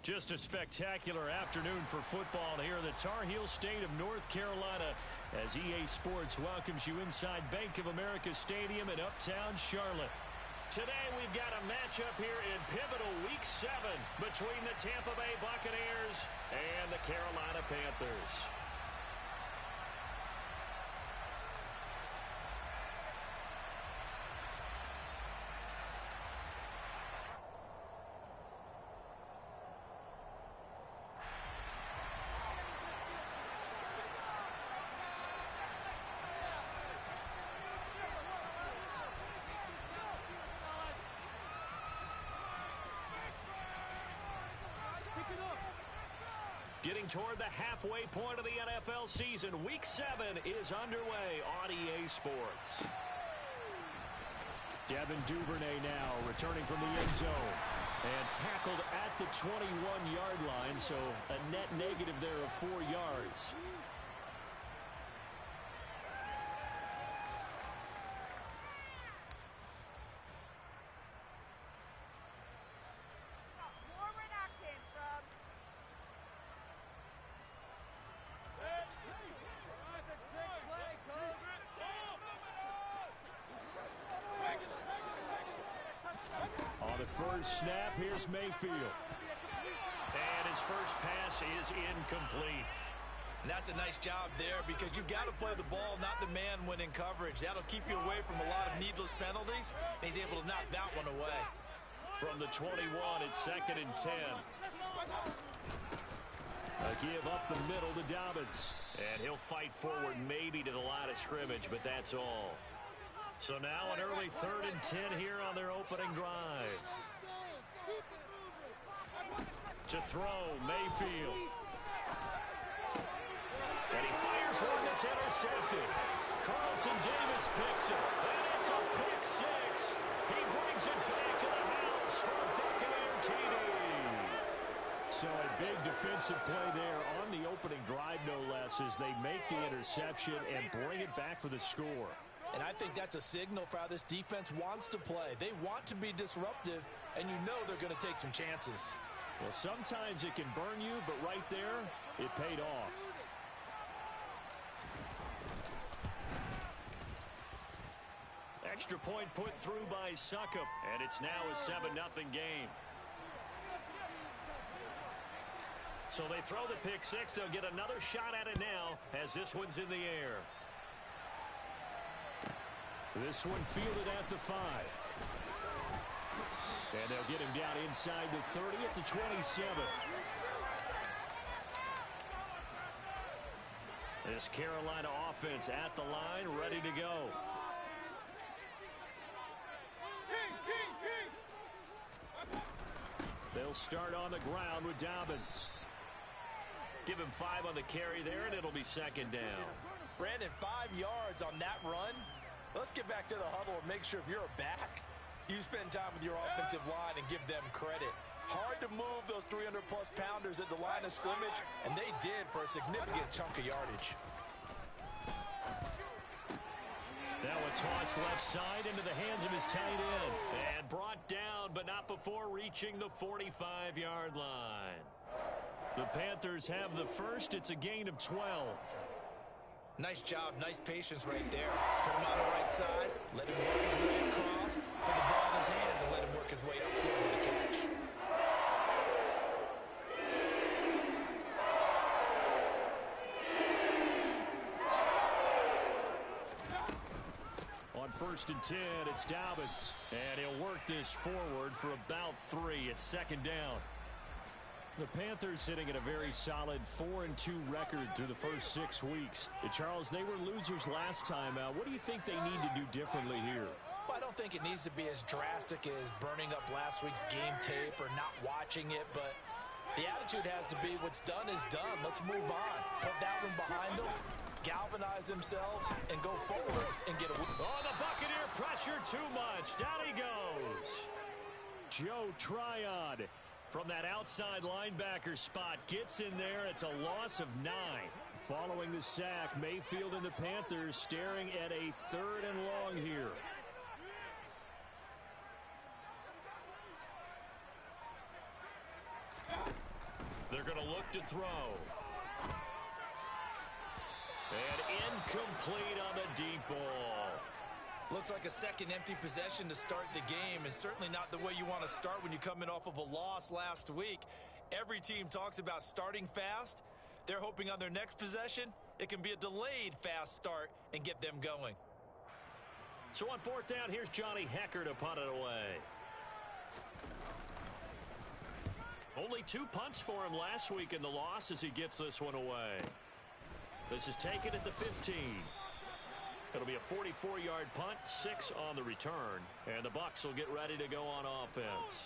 Just a spectacular afternoon for football here in the Tar Heel state of North Carolina as EA Sports welcomes you inside Bank of America Stadium in Uptown Charlotte. Today we've got a matchup here in pivotal Week 7 between the Tampa Bay Buccaneers and the Carolina Panthers. Getting toward the halfway point of the NFL season, Week 7 is underway on EA Sports. Devin Duvernay now returning from the end zone and tackled at the 21-yard line, so a net negative there of 4 yards. On the first snap, here's Mayfield. And his first pass is incomplete. And that's a nice job there because you've got to play the ball, not the man when in coverage. That'll keep you away from a lot of needless penalties. And he's able to knock that one away. From the 21, it's 2nd and 10. A give up the middle to Dobbins. And he'll fight forward maybe to the line of scrimmage, but that's all. So now an early 3rd and 10 here on their opening drive. To throw, Mayfield. And he fires one that's intercepted. Carlton Davis picks it. And it's a pick six. He brings it back to the house for a Buccaneer TD. So a big defensive play there on the opening drive, no less, as they make the interception and bring it back for the score. And I think that's a signal for how this defense wants to play. They want to be disruptive, and you know they're going to take some chances. Well, sometimes it can burn you, but right there, it paid off. Extra point put through by Succop, and it's now a 7-0 game. So they throw the pick six. They'll get another shot at it now as this one's in the air. This one fielded at the 5. And they'll get him down inside the 30 at the 27. This Carolina offense at the line, ready to go. They'll start on the ground with Dobbins. Give him 5 on the carry there, and it'll be 2nd down. Brandon, 5 yards on that run. Let's get back to the huddle and make sure if you're a back, you spend time with your offensive line and give them credit. Hard to move those 300-plus pounders at the line of scrimmage, and they did for a significant chunk of yardage. Now a toss left side into the hands of his tight end. And brought down, but not before reaching the 45-yard line. The Panthers have the first. It's a gain of 12. Nice job, nice patience right there. Put him on the right side, let him work his way across, put the ball in his hands, and let him work his way upfield with the catch. On 1st and 10, it's Dobbins. And he'll work this forward for about 3 at 2nd down. The Panthers sitting at a very solid 4-2 record through the first 6 weeks. Charles, they were losers last time out. What do you think they need to do differently here? Well, I don't think it needs to be as drastic as burning up last week's game tape or not watching it, but the attitude has to be what's done is done. Let's move on. Put that one behind them, galvanize themselves, and go forward and get a win. Oh, the Buccaneer pressure too much. Down he goes. Joe Tryon from that outside linebacker spot gets in there. It's a loss of 9. Following the sack, Mayfield and the Panthers staring at a 3rd and long here. They're going to look to throw. And incomplete on the deep ball. Looks like a second empty possession to start the game, and certainly not the way you want to start when you're coming off of a loss last week. Every team talks about starting fast. They're hoping on their next possession, it can be a delayed fast start and get them going. So on fourth down, here's Johnny Hecker to punt it away. Only 2 punts for him last week in the loss as he gets this one away. This is taken at the 15. It'll be a 44-yard punt, 6 on the return, and the Bucs will get ready to go on offense.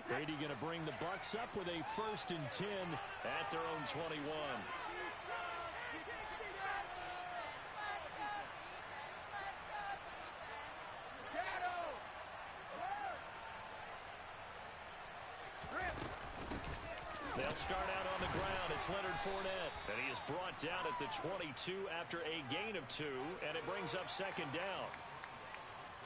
Brady going to bring the Bucs up with a 1st and 10 at their own 21. They'll start out on the ground. It's Leonard Fournette, and he is brought down at the 22 after a gain of 2, and it brings up 2nd down.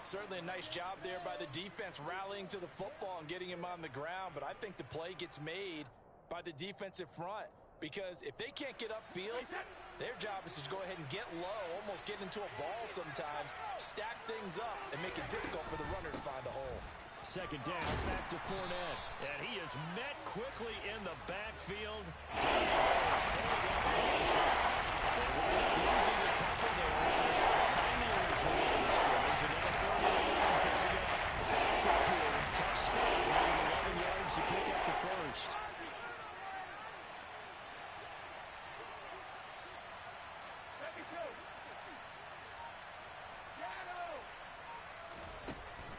Certainly a nice job there by the defense rallying to the football and getting him on the ground, but I think the play gets made by the defensive front because if they can't get upfield, their job is to go ahead and get low, almost get into a ball sometimes, stack things up, and make it difficult for the runner to find a hole. 2nd down, back to Fournette, and he is met quickly in the backfield. Down he goes for the shot. They wind up losing the couple there, so 9 yards away from the scrimmage, and now 4th and 11 coming up. Backed up here, tough spot, needing 11 yards to pick up the first.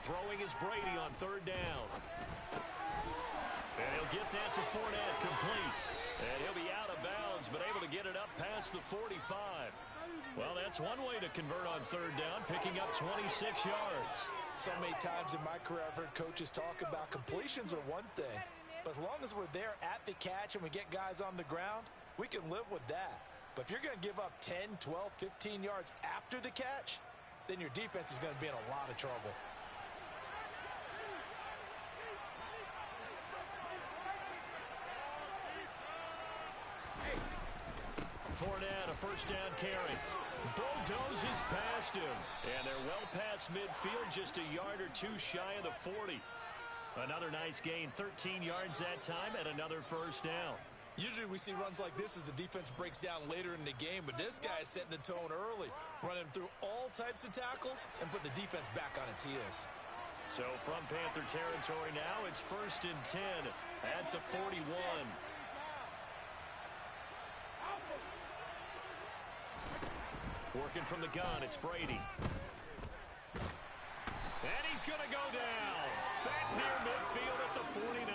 Throwing is Brady on 3rd down. And he'll get that to Fournette complete. And he'll be out of bounds, but able to get it up past the 45. Well, that's one way to convert on 3rd down, picking up 26 yards. So many times in my career I've heard coaches talk about completions are one thing. But as long as we're there at the catch and we get guys on the ground, we can live with that. But if you're going to give up 10, 12, 15 yards after the catch, then your defense is going to be in a lot of trouble. Fournette, a 1st down carry. Bulldozes past him. And they're well past midfield, just a yard or 2 shy of the 40. Another nice gain, 13 yards that time, and another 1st down. Usually we see runs like this as the defense breaks down later in the game, but this guy is setting the tone early, running through all types of tackles and putting the defense back on its heels. So from Panther territory now, it's 1st and 10 at the 41. Working from the gun, it's Brady. And he's going to go down. Back near midfield at the 49.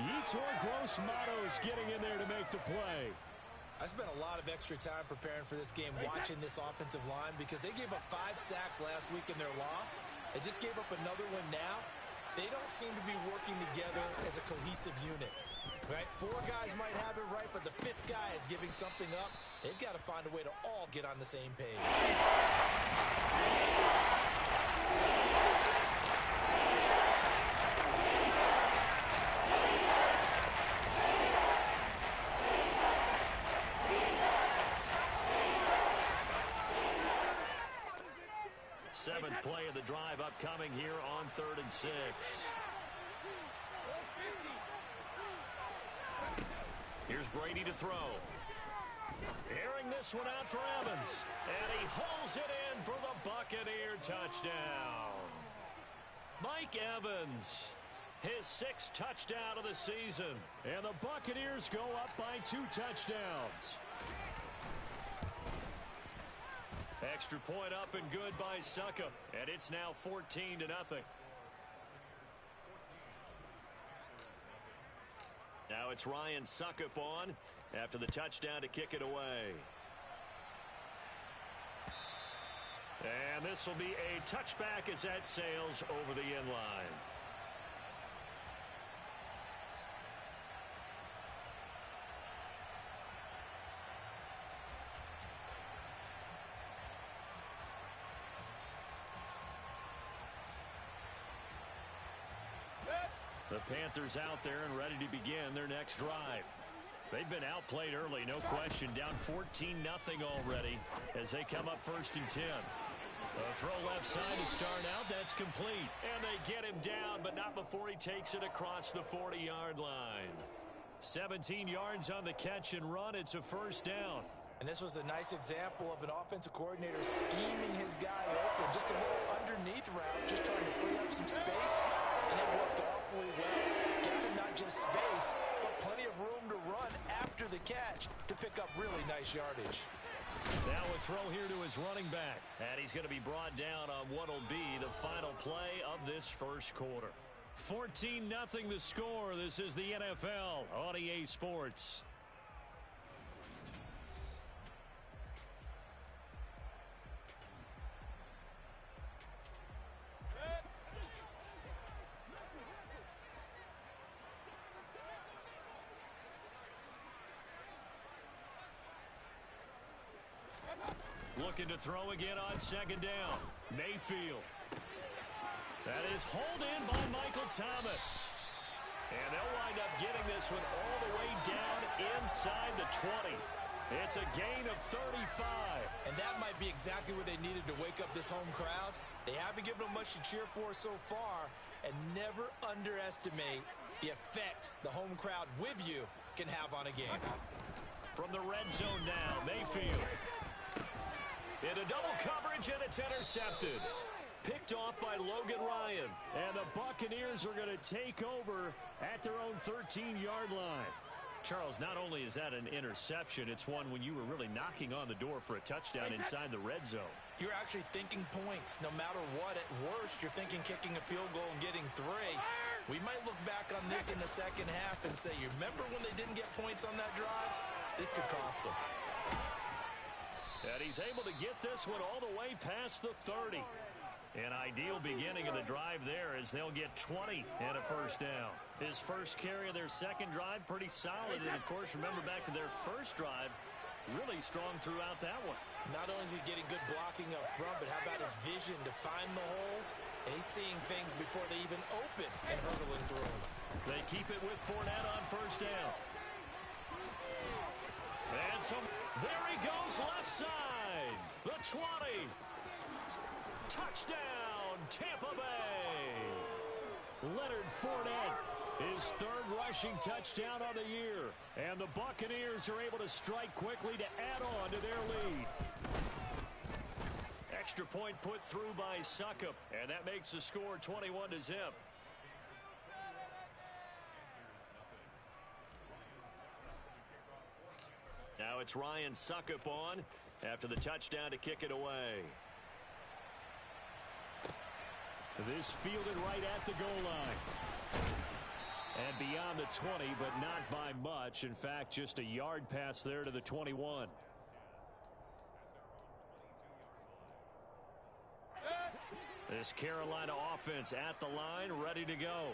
Yetur Gross-Matos getting in there to make the play. I spent a lot of extra time preparing for this game, watching this offensive line, because they gave up 5 sacks last week in their loss. They just gave up another one now. They don't seem to be working together as a cohesive unit. Right? 4 guys might have it right, but the 5th guy is giving something up. They've got to find a way to all get on the same page. 7th play of the drive upcoming here on 3rd and 6. Here's Brady to throw. Airing this one out for Evans. And he hauls it in for the Buccaneer touchdown. Mike Evans, his 6th touchdown of the season. And the Buccaneers go up by 2 touchdowns. Extra point up and good by Succop. And it's now 14-0. Now it's Ryan Succop on after the touchdown to kick it away. And this will be a touchback as that sails over the end line. The Panthers out there and ready to begin their next drive. They've been outplayed early, no question. Down 14-0 already as they come up 1st and 10. A throw left side to start out. That's complete. And they get him down, but not before he takes it across the 40-yard line. 17 yards on the catch and run. It's a first down. And this was a nice example of an offensive coordinator scheming his guy open. Just a little underneath route, just trying to free up some space. And it worked awfully well. Got him not just space, but plenty of room to run after the catch to pick up really nice yardage. Now a throw here to his running back. And he's going to be brought down on what will be the final play of this first quarter. 14-0 the score. This is the NFL on EA Sports. Looking to throw again on 2nd down. Mayfield. That is hauled in by Michael Thomas. And they'll wind up getting this one all the way down inside the 20. It's a gain of 35. And that might be exactly what they needed to wake up this home crowd. They haven't given them much to cheer for so far. And never underestimate the effect the home crowd with you can have on a game. From the red zone now, Mayfield. Into double coverage, and it's intercepted. Picked off by Logan Ryan. And the Buccaneers are going to take over at their own 13-yard line. Charles, not only is that an interception, it's one when you were really knocking on the door for a touchdown inside the red zone. You're actually thinking points. No matter what, at worst, you're thinking kicking a field goal and getting 3. We might look back on this in the second half and say, you remember when they didn't get points on that drive? This could cost them. And he's able to get this one all the way past the 30. An ideal beginning of the drive there as they'll get 20 and a first down. His first carry of their second drive, pretty solid. And, of course, remember back to their first drive, really strong throughout that one. Not only is he getting good blocking up front, but how about his vision to find the holes? And he's seeing things before they even open and hurdling through them. They keep it with Fournette on first down. And so there he goes left side. The 20. Touchdown, Tampa Bay. Leonard Fournette, his 3rd rushing touchdown on the year. And the Buccaneers are able to strike quickly to add on to their lead. Extra point put through by Succop, and that makes the score 21-0. Now it's Ryan Succop on after the touchdown to kick it away. This fielded right at the goal line. And beyond the 20, but not by much. In fact, just a yard pass there to the 21. This Carolina offense at the line, ready to go.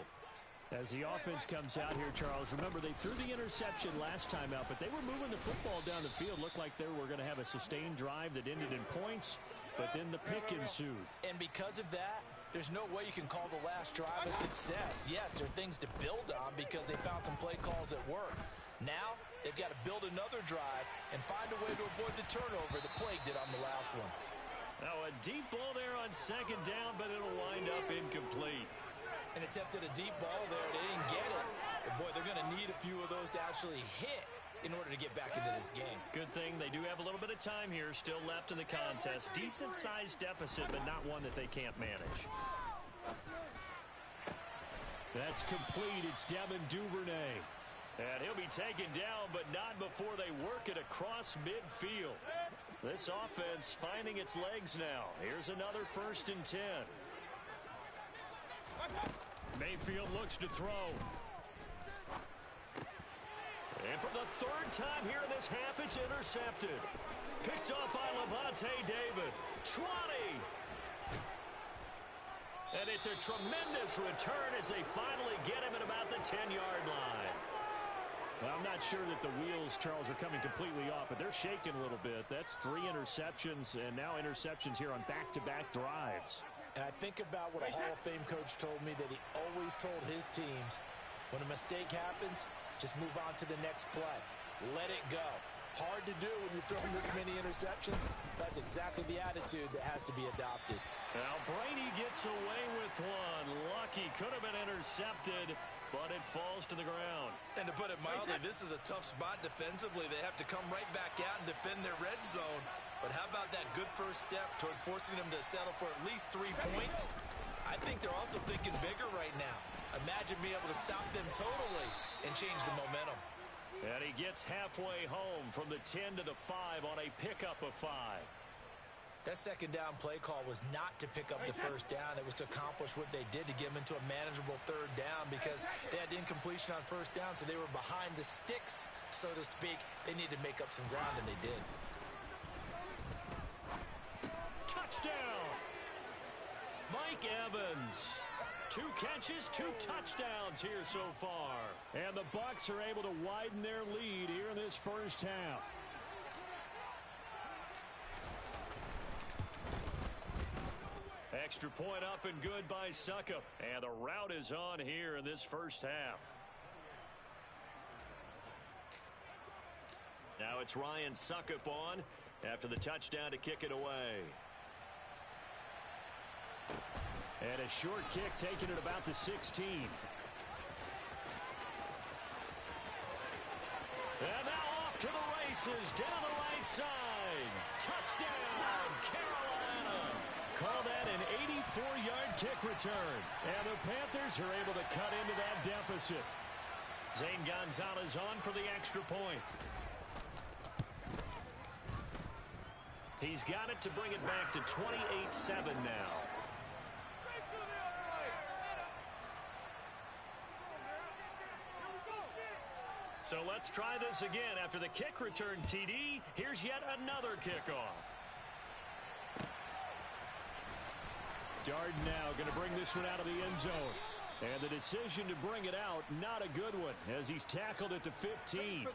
As the offense comes out here, Charles, remember they threw the interception last time out, but they were moving the football down the field. Looked like they were going to have a sustained drive that ended in points, but then the pick ensued. And because of that, there's no way you can call the last drive a success. Yes, there are things to build on because they found some play calls at work. Now, they've got to build another drive and find a way to avoid the turnover that plagued it on the last one. Now, a deep ball there on 2nd down, but it'll wind up incomplete. And attempted a deep ball there. They didn't get it. But, boy, they're going to need a few of those to actually hit in order to get back into this game. Good thing they do have a little bit of time here still left in the contest. Decent-sized deficit, but not one that they can't manage. That's complete. It's Devin Duvernay. And he'll be taken down, but not before they work it across midfield. This offense finding its legs now. Here's another 1st and 10. Mayfield looks to throw. And for the 3rd time here in this half, it's intercepted. Picked off by Levante David. 20. And it's a tremendous return as they finally get him at about the 10-yard line. Well, I'm not sure that the wheels, Charles, are coming completely off, but they're shaking a little bit. That's 3 interceptions, and now interceptions here on back-to-back drives. And I think about what a Hall of Fame coach told me, that he always told his teams, when a mistake happens, just move on to the next play. Let it go. Hard to do when you're throwing this many interceptions. That's exactly the attitude that has to be adopted. Now Brady gets away with one. Lucky, could have been intercepted, but it falls to the ground. And to put it mildly, this is a tough spot defensively. They have to come right back out and defend their red zone. But how about that good first step towards forcing them to settle for at least 3 points? I think they're also thinking bigger right now. Imagine being able to stop them totally and change the momentum. And he gets halfway home from the 10 to the 5 on a pickup of 5. That second down play call was not to pick up the first down. It was to accomplish what they did, to get them into a manageable third down, because they had incompletion on first down, so they were behind the sticks, so to speak. They needed to make up some ground, and they did. Touchdown! Mike Evans. 2 catches, 2 touchdowns here so far. And the Bucs are able to widen their lead here in this first half. Extra point up and good by Succop. And the route is on here in this first half. Now it's Ryan Succop on after the touchdown to kick it away. And a short kick taken at about the 16. And now off to the races, down the right side. Touchdown, Carolina. Call that an 84-yard kick return. And the Panthers are able to cut into that deficit. Zane Gonzalez on for the extra point. He's got it to bring it back to 28-7 now. So let's try this again. After the kick return TD, here's yet another kickoff. Darden now going to bring this one out of the end zone. And the decision to bring it out, not a good one, as he's tackled at the 15.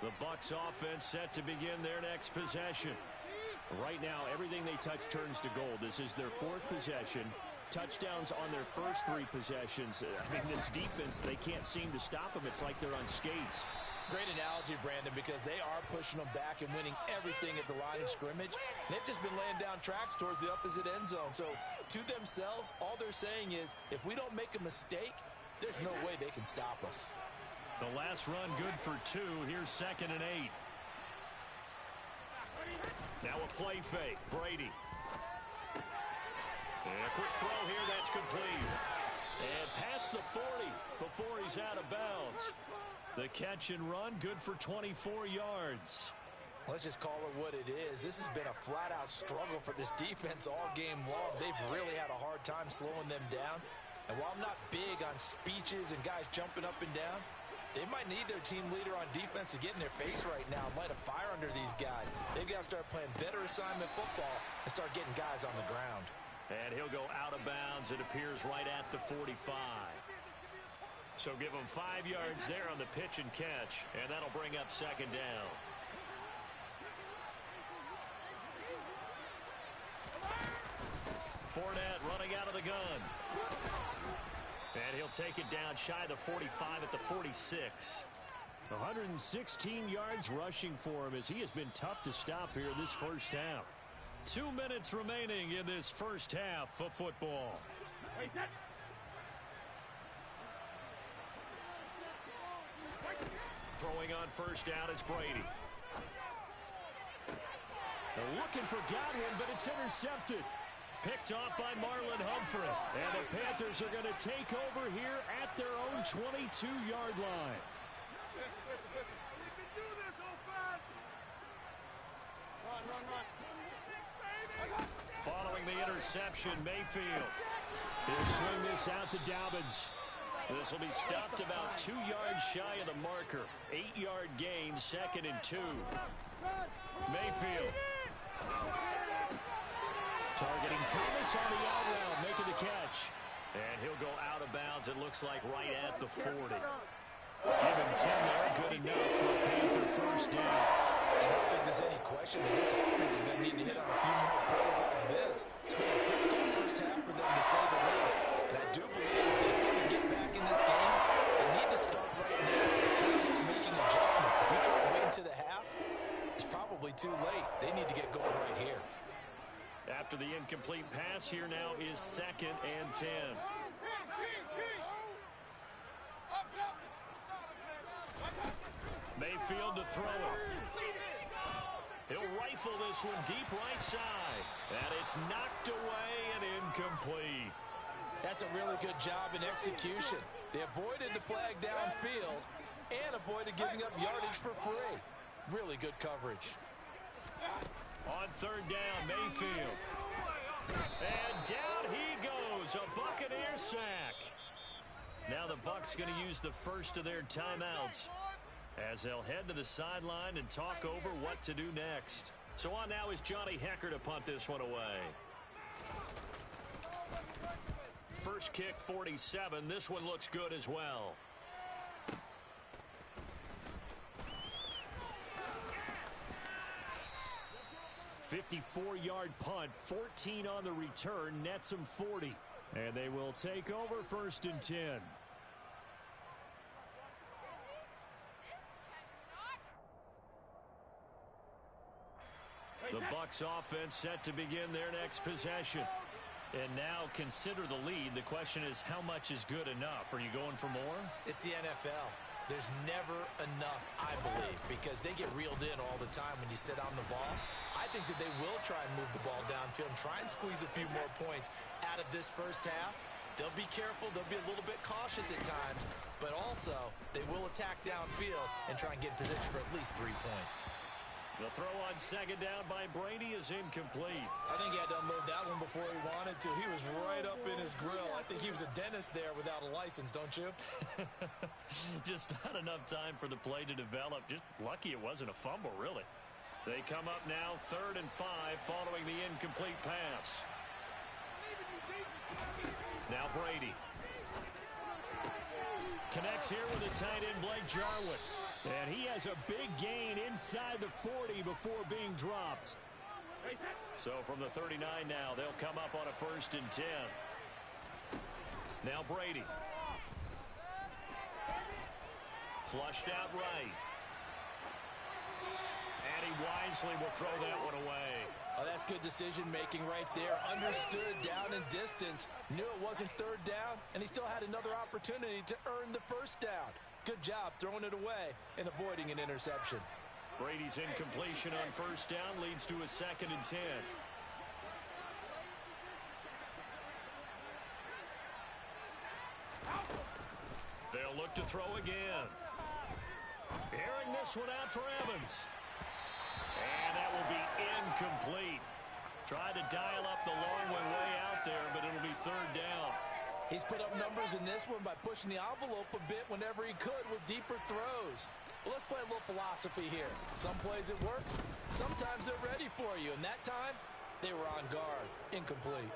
The Bucs offense set to begin their next possession. Right now, everything they touch turns to gold. This is their 4th possession. Touchdowns on their first 3 possessions. I mean, this defense, they can't seem to stop them. It's like they're on skates. Great analogy, Brandon, because they are pushing them back and winning everything at the line of scrimmage. They've just been laying down tracks towards the opposite end zone. So to themselves, all they're saying is, if we don't make a mistake, there's no way they can stop us. The last run good for 2. Here's 2nd and 8. Now a play fake. Brady. And a quick throw here, that's complete. And past the 40 before he's out of bounds. The catch and run, good for 24 yards. Let's just call it what it is. This has been a flat-out struggle for this defense all game long. They've really had a hard time slowing them down. And while I'm not big on speeches and guys jumping up and down, they might need their team leader on defense to get in their face right now and light a fire under these guys. They've got to start playing better assignment football and start getting guys on the ground. And he'll go out of bounds, it appears, right at the 45. So give him 5 yards there on the pitch and catch, and that'll bring up 2nd down. Fournette running out of the gun. And he'll take it down shy of the 45 at the 46. 116 yards rushing for him, as he has been tough to stop here this first half. 2 minutes remaining in this first half of football. Throwing on first down is Brady. They're looking for Godwin, but it's intercepted. Picked off by Marlon Humphrey. And the Panthers are going to take over here at their own 22-yard line. Following the interception, Mayfield. He'll swing this out to Dobbins. This will be stopped about 2 yards shy of the marker. 8-yard gain, 2nd and 2. Mayfield. Targeting Thomas on the out route, making the catch. And he'll go out of bounds, it looks like, right at the 40. Give him 10 there. Good enough for a Panther first down. I don't think there's any question that this offense is going to need to hit on a few more plays like this. It's been a difficult first half for them, to say the least. And I do believe if they want to get back in this game, they need to start right now. It's kind of like making adjustments. If you try to wait into the half, it's probably too late. They need to get going right here. After the incomplete pass, here now is 2nd and 10. Mayfield to throw it. He'll rifle this one deep right side. And it's knocked away and incomplete. That's a really good job in execution. They avoided the flag downfield and avoided giving up yardage for free. Really good coverage. On 3rd down, Mayfield. And down he goes. A Buccaneer sack. Now the Bucs going to use the first of their timeouts as they'll head to the sideline and talk over what to do next. So on now is Johnny Hecker to punt this one away. First kick, 47. This one looks good as well. "54-yard punt, 14 on the return, nets them 40. And they will take over 1st and 10. The Bucs offense set to begin their next possession. And now consider the lead. The question is, how much is good enough? Are you going for more? It's the NFL. There's never enough, I believe, because they get reeled in all the time when you sit on the ball. I think that they will try and move the ball downfield and try and squeeze a few more points out of this first half. They'll be careful. They'll be a little bit cautious at times, but also they will attack downfield and try and get in position for at least 3 points. The throw on 2nd down by Brady is incomplete. I think he had to unload that one before he wanted to. He was right up in his grill. I think he was a dentist there without a license, don't you? Just not enough time for the play to develop. Just lucky it wasn't a fumble, really. They come up now 3rd and 5 following the incomplete pass. Now Brady. Connects here with a tight end, Blake Jarwin. And he has a big gain inside the 40 before being dropped. So from the 39 now, they'll come up on a 1st and 10. Now Brady. Flushed out right. And he wisely will throw that one away. Oh, that's good decision-making right there. Understood down and distance. Knew it wasn't 3rd down, and he still had another opportunity to earn the 1st down. Good job throwing it away and avoiding an interception. Brady's incompletion on 1st down leads to a 2nd and 10. They'll look to throw again. Airing this one out for Evans. And that will be incomplete. Tried to dial up the long way out there, but it'll be 3rd down. He's put up numbers in this one by pushing the envelope a bit whenever he could with deeper throws. Well, let's play a little philosophy here. Some plays it works. Sometimes they're ready for you. And that time, they were on guard. Incomplete.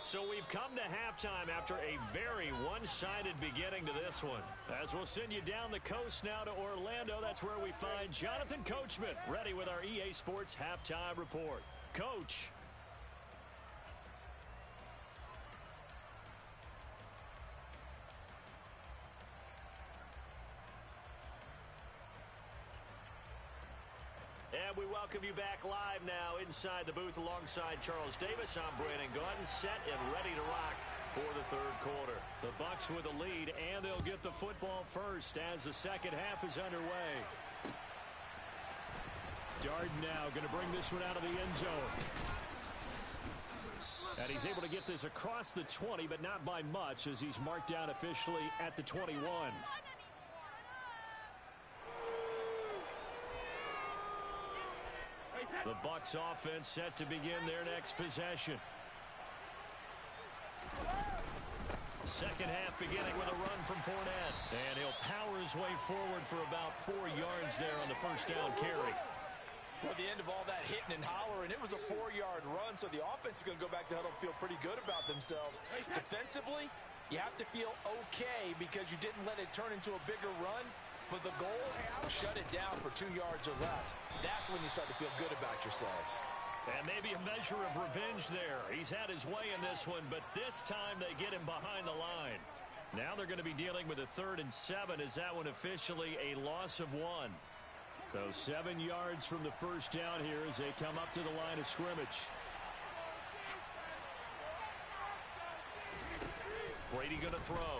So we've come to halftime after a very one-sided beginning to this one. As we'll send you down the coast now to Orlando, that's where we find Jonathan Coachman ready with our EA Sports Halftime Report. Coach. And we welcome you back live now inside the booth alongside Charles Davis. I'm Brandon Gordon, set and ready to rock for the 3rd quarter. The Bucs with the lead, and they'll get the football first as the 2nd half is underway. Darden now going to bring this one out of the end zone. And he's able to get this across the 20, but not by much as he's marked down officially at the 21. The Bucs offense set to begin their next possession. 2nd half beginning with a run from Fournette. And he'll power his way forward for about 4 yards there on the 1st down carry. Well, the end of all that hitting and hollering, it was a 4-yard run, so the offense is going to go back to huddle and feel pretty good about themselves. Defensively, you have to feel okay because you didn't let it turn into a bigger run. But the goal, shut it down for 2 yards or less. That's when you start to feel good about yourselves. And maybe a measure of revenge there. He's had his way in this one, but this time they get him behind the line. Now they're going to be dealing with a 3rd and 7 as that one officially a loss of 1. So 7 yards from the first down here as they come up to the line of scrimmage. Brady going to throw.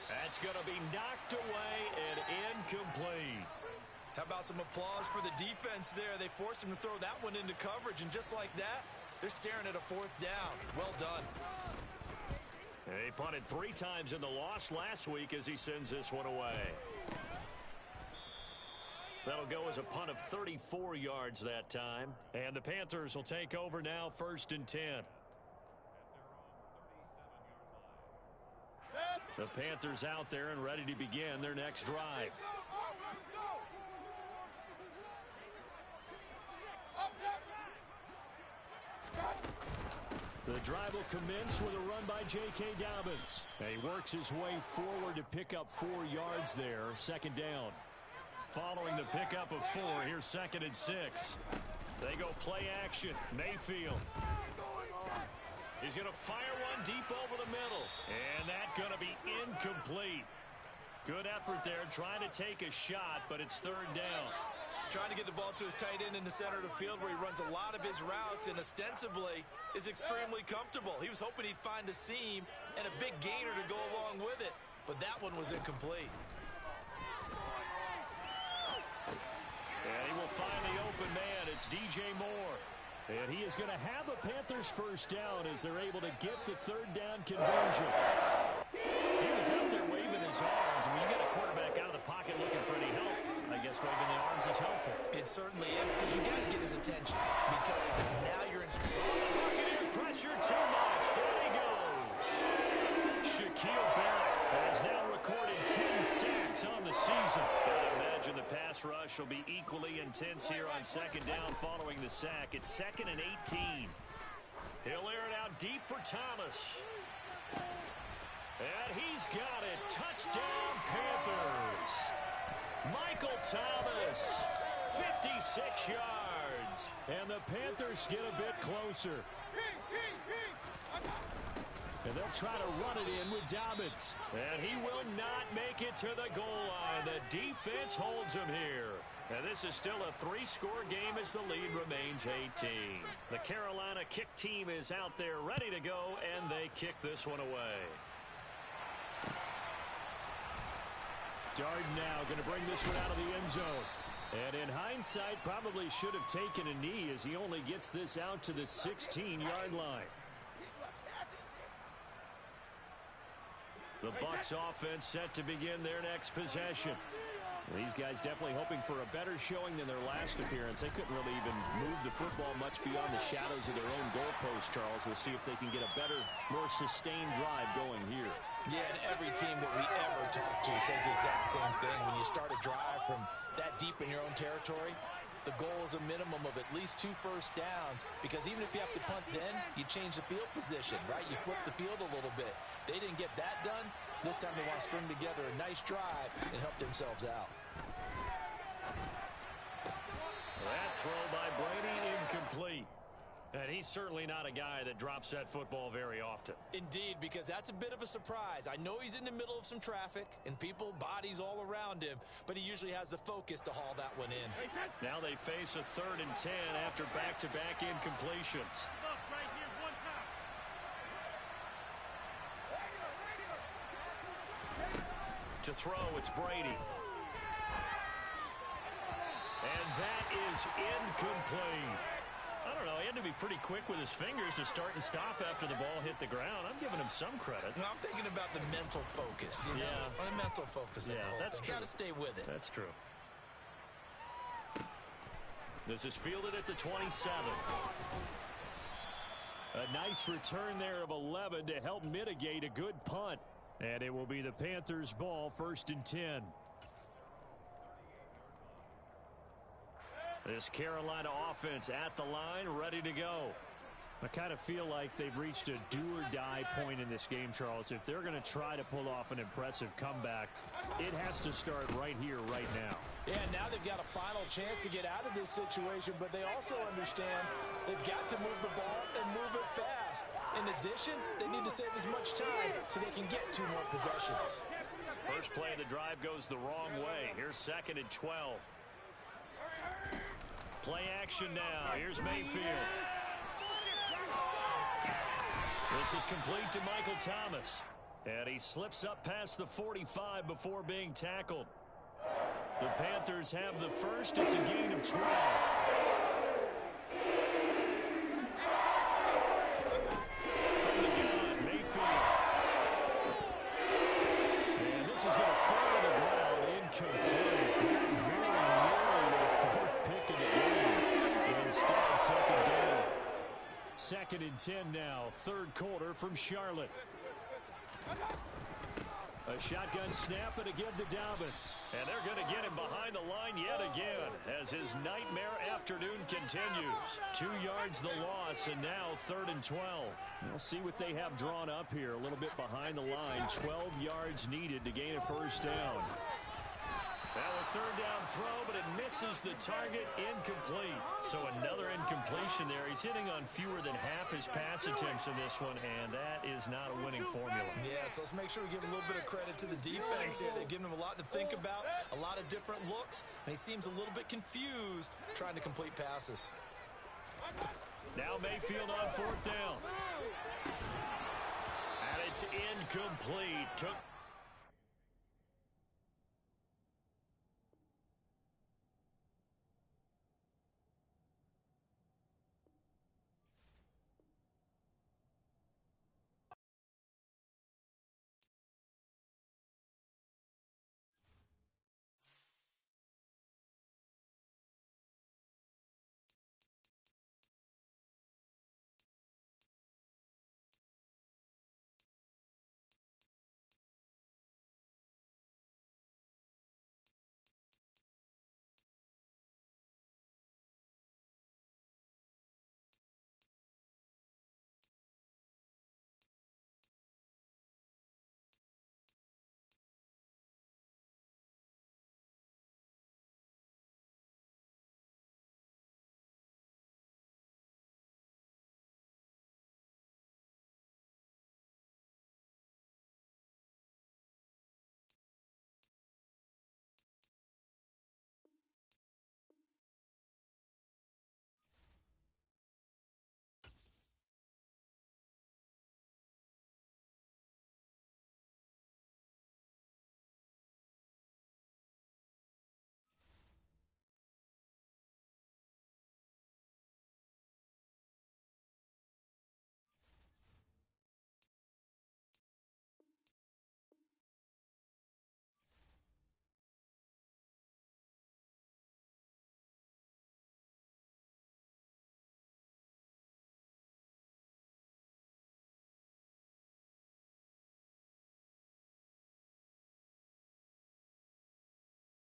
That's going to be knocked away and incomplete. How about some applause for the defense there? They forced him to throw that one into coverage, and just like that, they're staring at a 4th down. Well done. He punted 3 times in the loss last week as he sends this one away. That'll go as a punt of 34 yards that time. And the Panthers will take over now, 1st and 10. The Panthers out there and ready to begin their next drive. The drive will commence with a run by J.K. Dobbins. And he works his way forward to pick up 4 yards there. 2nd down. Following the pickup of 4, here's 2nd and 6. They go play action. Mayfield. He's going to fire one deep over the middle. And that's going to be incomplete. Good effort there trying to take a shot, but it's 3rd down. Trying to get the ball to his tight end in the center of the field where he runs a lot of his routes and ostensibly is extremely comfortable. He was hoping he'd find a seam and a big gainer to go along with it, but that one was incomplete. And he will find the open man. It's DJ Moore. And he is going to have a Panthers 1st down as they're able to get the 3rd down conversion. He was out there waving his arms. I mean, you get a quarterback out of the pocket looking for any help. I guess waving the arms is helpful. It certainly is, because you got to get his attention, because now you're in... Buccaneer pressure too much. There he goes. Shaquille Barrett has now recorded 10 sacks on the season. Gotta imagine the pass rush will be equally intense here on 2nd down following the sack. It's 2nd and 18. He'll air it out deep for Thomas. And he's got it. Touchdown, Panthers. Michael Thomas, 56 yards. And the Panthers get a bit closer. And they'll try to run it in with Dobbins. And he will not make it to the goal line. The defense holds him here. And this is still a 3-score game as the lead remains 18. The Carolina kick team is out there ready to go, and they kick this one away. Darden now going to bring this one out of the end zone. And in hindsight, probably should have taken a knee as he only gets this out to the 16-yard line. The Bucs offense set to begin their next possession. These guys definitely hoping for a better showing than their last appearance. They couldn't really even move the football much beyond the shadows of their own goalpost, Charles. We'll see if they can get a better, more sustained drive going here. Yeah, and every team that we ever talk to says the exact same thing. When you start a drive from that deep in your own territory, the goal is a minimum of at least 2 first downs, because even if you have to punt then, you change the field position, right? You flip the field a little bit. They didn't get that done. This time they want to string together a nice drive and help themselves out. That throw by Brady incomplete. And he's certainly not a guy that drops that football very often. Indeed, because that's a bit of a surprise. I know he's in the middle of some traffic and people, bodies all around him, but he usually has the focus to haul that one in. Now they face a 3rd and 10 after back-to-back incompletions. To throw, it's Brady. And that is incomplete. I don't know, he had to be pretty quick with his fingers to start and stop after the ball hit the ground. I'm giving him some credit. No, I'm thinking about the mental focus. You know? The mental focus. Yeah, that's true. Got to stay with it. That's true. This is fielded at the 27. A nice return there of 11 to help mitigate a good punt. And it will be the Panthers' ball, 1st and 10. This Carolina offense at the line, ready to go. I kind of feel like they've reached a do-or-die point in this game, Charles. If they're going to try to pull off an impressive comeback, it has to start right here, right now. Yeah, now they've got a final chance to get out of this situation, but they also understand they've got to move the ball and move it fast. In addition, they need to save as much time so they can get 2 more possessions. First play of the drive goes the wrong way. Here's 2nd and 12. Play action now. Here's Mayfield. This is complete to Michael Thomas. And he slips up past the 45 before being tackled. The Panthers have the first. It's a gain of 12. From the gun, Mayfield. And this is going to fall to the ground. Incomplete. Very nearly the 4th pick of the game. Instead, 2nd down. 2nd and 10 now. 3rd quarter from Charlotte. A shotgun snap and a give to Dobbins. And they're going to get him behind the line yet again as his nightmare afternoon continues. 2 yards the loss, and now 3rd and 12. We'll see what they have drawn up here. A little bit behind the line. 12 yards needed to gain a first down. Now a 3rd down throw, but it misses the target. Incomplete. So another incompletion there. He's hitting on fewer than half his pass attempts in this one, and that is not a winning formula. Yeah, so let's make sure we give a little bit of credit to the defense here. They've given him a lot to think about, a lot of different looks, and he seems a little bit confused trying to complete passes. Now Mayfield on 4th down. And it's incomplete. Took